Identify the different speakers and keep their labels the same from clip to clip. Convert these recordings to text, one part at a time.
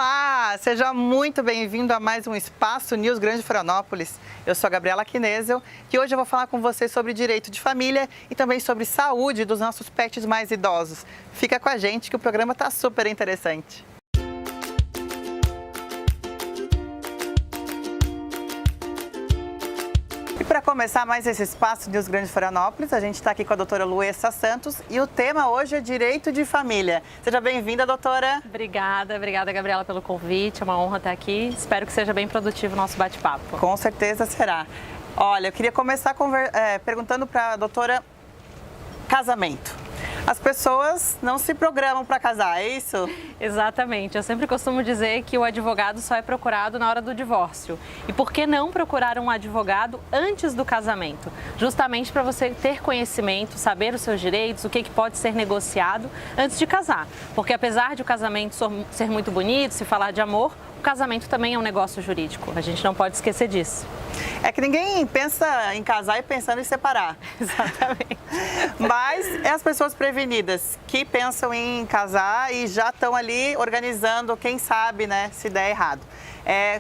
Speaker 1: Olá, seja muito bem-vindo a mais um Espaço News Grande Florianópolis. Eu sou a Gabriela Knesel e hoje eu vou falar com você sobre direito de família e também sobre saúde dos nossos pets mais idosos. Fica com a gente que o programa está super interessante. E para começar mais esse Espaço News Grande Florianópolis, a gente está aqui com a doutora Luessa Santos e o tema hoje é direito de família. Seja bem-vinda, doutora.
Speaker 2: Obrigada, Gabriela, pelo convite. É uma honra estar aqui. Espero que seja bem produtivo o nosso bate-papo.
Speaker 1: Com certeza será. Olha, eu queria começar perguntando para a doutora casamento. As pessoas não se programam para casar, é isso?
Speaker 2: Exatamente. Eu sempre costumo dizer que o advogado só é procurado na hora do divórcio. E por que não procurar um advogado antes do casamento? Justamente para você ter conhecimento, saber os seus direitos, o que pode ser negociado antes de casar. Porque apesar de o casamento ser muito bonito, se falar de amor, o casamento também é um negócio jurídico. A gente não pode esquecer disso.
Speaker 1: É que ninguém pensa em casar e pensando em separar.
Speaker 2: Exatamente.
Speaker 1: Mas é as pessoas prevenidas que pensam em casar e já estão ali organizando, quem sabe, né, se der errado.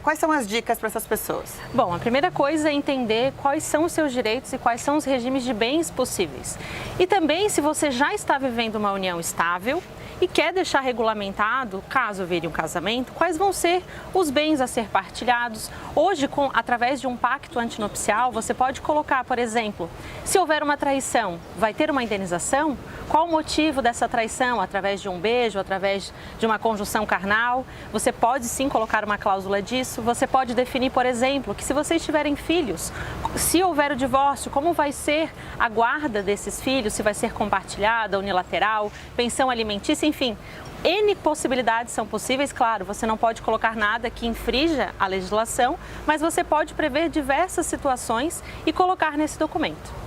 Speaker 1: Quais são as dicas para essas pessoas?
Speaker 2: Bom, a primeira coisa é entender quais são os seus direitos e quais são os regimes de bens possíveis. E também, se você já está vivendo uma união estável e quer deixar regulamentado, caso vire um casamento, quais vão ser os bens a ser partilhados. Hoje, através de um pacto antinupcial, você pode colocar, por exemplo, se houver uma traição, vai ter uma indenização? Qual o motivo dessa traição? Através de um beijo, através de uma conjunção carnal? Você pode sim colocar uma cláusula disso. Você pode definir, por exemplo, que se vocês tiverem filhos, se houver o divórcio, como vai ser a guarda desses filhos? Se vai ser compartilhada, unilateral, pensão alimentícia, enfim. N possibilidades são possíveis, claro, você não pode colocar nada que infrinja a legislação, mas você pode prever diversas situações e colocar nesse documento.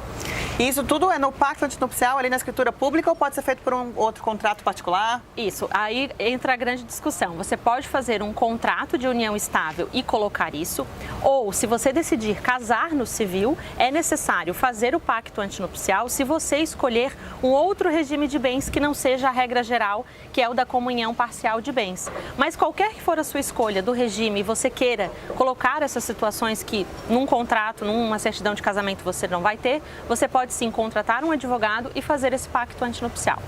Speaker 1: E isso tudo é no pacto antinupcial, ali na escritura pública, ou pode ser feito por um outro contrato particular?
Speaker 2: Isso, aí entra a grande discussão. Você pode fazer um contrato de união estável e colocar isso, ou se você decidir casar no civil, é necessário fazer o pacto antinupcial se você escolher um outro regime de bens que não seja a regra geral, que é o da comunhão parcial de bens. Mas qualquer que for a sua escolha do regime e você queira colocar essas situações que num contrato, numa certidão de casamento você não vai ter, você pode sim contratar um advogado e fazer esse pacto antinupcial.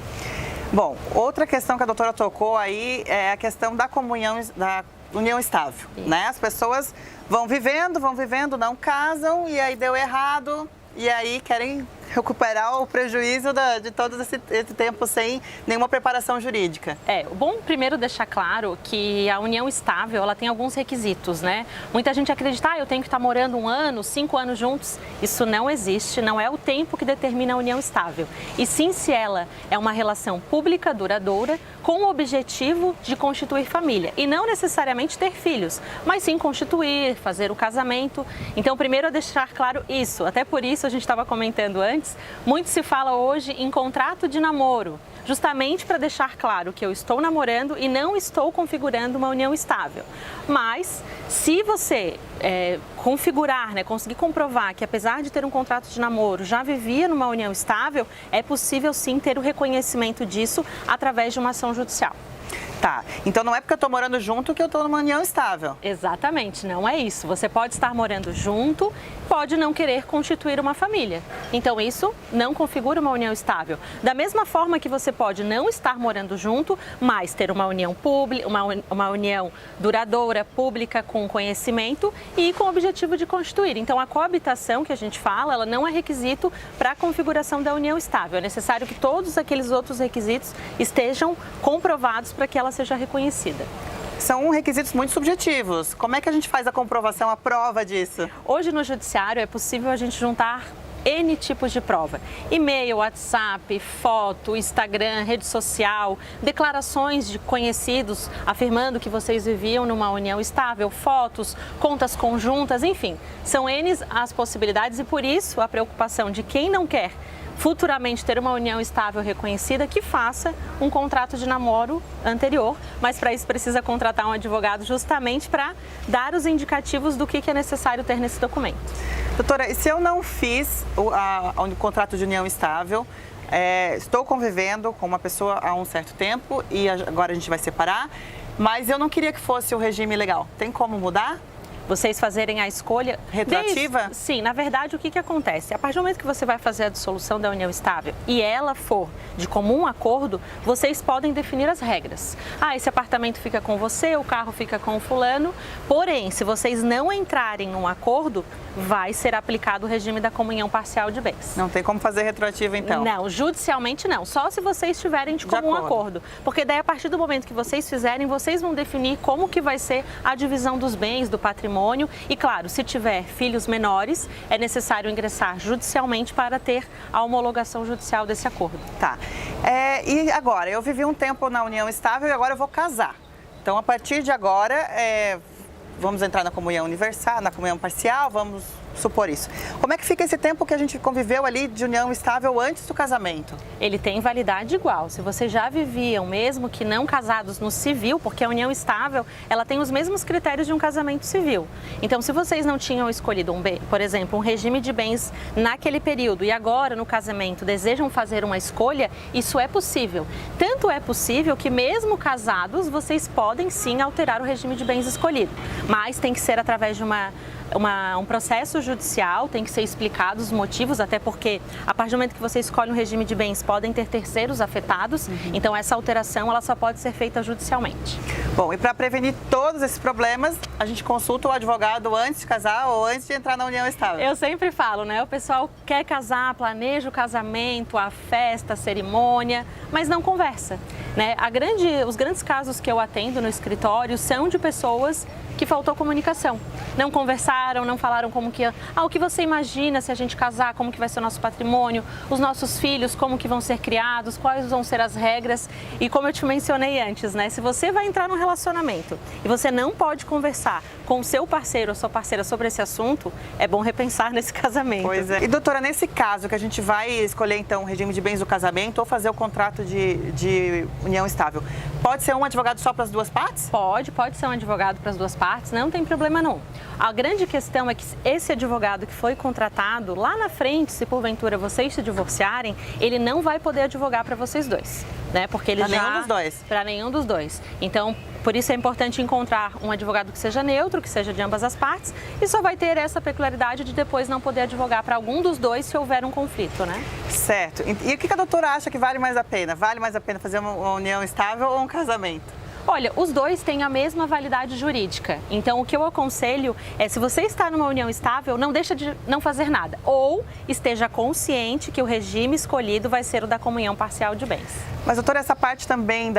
Speaker 1: Bom, outra questão que a doutora tocou aí é a questão da comunhão, da união estável, né? As pessoas vão vivendo, não casam e aí deu errado e aí querem recuperar o prejuízo de todo esse tempo sem nenhuma preparação jurídica.
Speaker 2: Bom primeiro deixar claro que a união estável, ela tem alguns requisitos, né? Muita gente acredita, eu tenho que estar morando 1 ano, 5 anos juntos. Isso não existe, não é o tempo que determina a união estável. E sim, se ela é uma relação pública, duradoura, com o objetivo de constituir família. E não necessariamente ter filhos, mas sim constituir, fazer o casamento. Então, primeiro é deixar claro isso. Até por isso, a gente estava comentando antes, muito se fala hoje em contrato de namoro, justamente para deixar claro que eu estou namorando e não estou configurando uma união estável. Mas, se você configurar, né, conseguir comprovar que apesar de ter um contrato de namoro, já vivia numa união estável, é possível sim ter o reconhecimento disso através de uma ação judicial.
Speaker 1: Tá, então não é porque eu estou morando junto que eu estou numa união estável.
Speaker 2: Exatamente, não é isso. Você pode estar morando junto, pode não querer constituir uma família. Então isso não configura uma união estável. Da mesma forma que você pode não estar morando junto, mas ter uma união pública, uma união duradoura, pública, com conhecimento e com o objetivo de constituir. Então a coabitação que a gente fala, ela não é requisito para a configuração da união estável. É necessário que todos aqueles outros requisitos estejam comprovados para que ela seja reconhecida.
Speaker 1: São requisitos muito subjetivos. Como é que a gente faz a comprovação, a prova disso?
Speaker 2: Hoje no judiciário é possível a gente juntar N tipos de prova. E-mail, WhatsApp, foto, Instagram, rede social, declarações de conhecidos afirmando que vocês viviam numa união estável, fotos, contas conjuntas, enfim. São N as possibilidades e por isso a preocupação de quem não quer futuramente ter uma união estável reconhecida, que faça um contrato de namoro anterior, mas para isso precisa contratar um advogado justamente para dar os indicativos do que é necessário ter nesse documento.
Speaker 1: Doutora, e se eu não fiz o contrato de união estável, estou convivendo com uma pessoa há um certo tempo e agora a gente vai separar, mas eu não queria que fosse o regime legal. Tem como mudar?
Speaker 2: Vocês fazerem a escolha
Speaker 1: retroativa?
Speaker 2: Sim, na verdade, o que acontece? A partir do momento que você vai fazer a dissolução da união estável e ela for de comum acordo, vocês podem definir as regras. Esse apartamento fica com você, o carro fica com o fulano, porém, se vocês não entrarem num acordo, vai ser aplicado o regime da comunhão parcial de bens.
Speaker 1: Não tem como fazer retroativa, então?
Speaker 2: Não, judicialmente não, só se vocês estiverem de comum acordo. Porque daí, a partir do momento que vocês fizerem, vocês vão definir como que vai ser a divisão dos bens, do patrimônio. E, claro, se tiver filhos menores, é necessário ingressar judicialmente para ter a homologação judicial desse acordo.
Speaker 1: Tá. E agora, eu vivi um tempo na união estável e agora eu vou casar. Então, a partir de agora, vamos entrar na comunhão universal, na comunhão parcial, vamos supor isso. Como é que fica esse tempo que a gente conviveu ali de união estável antes do casamento?
Speaker 2: Ele tem validade igual. Se vocês já viviam, mesmo que não casados no civil, porque a união estável, ela tem os mesmos critérios de um casamento civil. Então, se vocês não tinham escolhido, por exemplo, um regime de bens naquele período e agora, no casamento, desejam fazer uma escolha, isso é possível. Tanto é possível que, mesmo casados, vocês podem sim alterar o regime de bens escolhido. Mas tem que ser através de um processo judicial, tem que ser explicados os motivos, até porque a partir do momento que você escolhe um regime de bens, podem ter terceiros afetados, então essa alteração ela só pode ser feita judicialmente.
Speaker 1: Bom, e para prevenir todos esses problemas, a gente consulta o advogado antes de casar ou antes de entrar na união estável?
Speaker 2: Eu sempre falo, né? O pessoal quer casar, planeja o casamento, a festa, a cerimônia, mas não conversa, né? Os grandes casos que eu atendo no escritório são de pessoas que faltou comunicação. Não conversaram, não falaram como que... o que você imagina se a gente casar, como que vai ser o nosso patrimônio, os nossos filhos, como que vão ser criados, quais vão ser as regras. E como eu te mencionei antes, né? Se você vai entrar num relacionamento e você não pode conversar com o seu parceiro ou sua parceira sobre esse assunto, é bom repensar nesse casamento.
Speaker 1: Pois é. E doutora, nesse caso que a gente vai escolher então o regime de bens do casamento ou fazer o contrato de união estável, pode ser um advogado só para as duas partes?
Speaker 2: Pode ser um advogado para as duas partes, não tem problema não. A grande questão é que esse advogado que foi contratado, lá na frente, se porventura vocês se divorciarem, ele não vai poder advogar para vocês dois, né? Porque ele
Speaker 1: nenhum dos dois.
Speaker 2: Para nenhum dos dois. Então, por isso é importante encontrar um advogado que seja neutro, que seja de ambas as partes, e só vai ter essa peculiaridade de depois não poder advogar para algum dos dois se houver um conflito, né?
Speaker 1: Certo. E o que a doutora acha que vale mais a pena? Vale mais a pena fazer uma união estável ou um casamento?
Speaker 2: Olha, os dois têm a mesma validade jurídica. Então, o que eu aconselho é, se você está numa união estável, não deixa de não fazer nada. Ou esteja consciente que o regime escolhido vai ser o da comunhão parcial de bens.
Speaker 1: Mas, doutora, essa parte também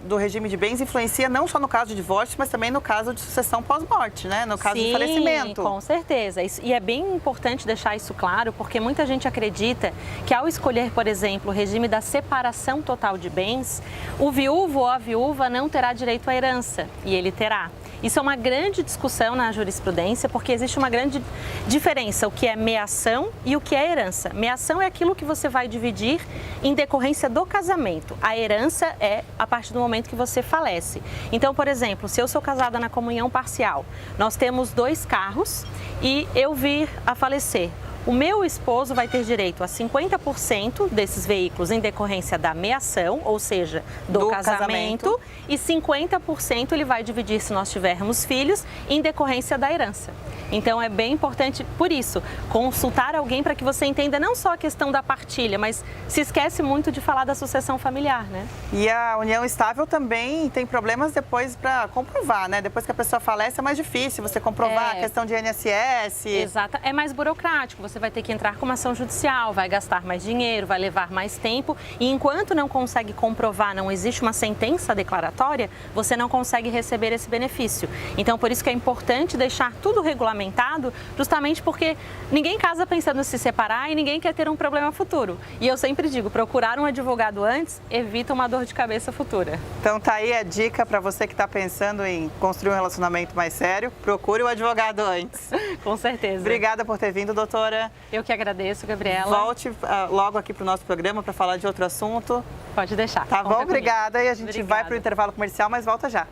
Speaker 1: do regime de bens influencia não só no caso de divórcio, mas também no caso de sucessão pós-morte, né? No caso de falecimento.
Speaker 2: Sim, com certeza. E é bem importante deixar isso claro, porque muita gente acredita que ao escolher, por exemplo, o regime da separação total de bens, o viúvo ou a viúva não terá direito à herança, e ele terá. Isso é uma grande discussão na jurisprudência, porque existe uma grande diferença, o que é meação e o que é herança. Meação é aquilo que você vai dividir em decorrência do casamento. A herança é a partir do momento que você falece. Então, por exemplo, se eu sou casada na comunhão parcial, nós temos 2 carros e eu vir a falecer. O meu esposo vai ter direito a 50% desses veículos em decorrência da meação, ou seja, do casamento, e 50% ele vai dividir, se nós tivermos filhos, em decorrência da herança. Então, é bem importante, por isso, consultar alguém para que você entenda não só a questão da partilha, mas se esquece muito de falar da sucessão familiar, né?
Speaker 1: E a união estável também tem problemas depois para comprovar, né? Depois que a pessoa falece é mais difícil você comprovar a questão de INSS.
Speaker 2: Exato, é mais burocrático, você vai ter que entrar com uma ação judicial, vai gastar mais dinheiro, vai levar mais tempo e enquanto não consegue comprovar, não existe uma sentença declaratória, você não consegue receber esse benefício. Então, por isso que é importante deixar tudo regulamentado, justamente porque ninguém casa pensando em se separar e ninguém quer ter um problema futuro. E eu sempre digo, procurar um advogado antes evita uma dor de cabeça futura.
Speaker 1: Então tá aí a dica para você que está pensando em construir um relacionamento mais sério, procure o advogado antes.
Speaker 2: Com certeza.
Speaker 1: Obrigada por ter vindo, doutora.
Speaker 2: Eu que agradeço, Gabriela.
Speaker 1: Volte logo aqui para o nosso programa para falar de outro assunto.
Speaker 2: Pode deixar.
Speaker 1: Tá bom? Obrigada. E a gente vai para o intervalo comercial, mas volta já.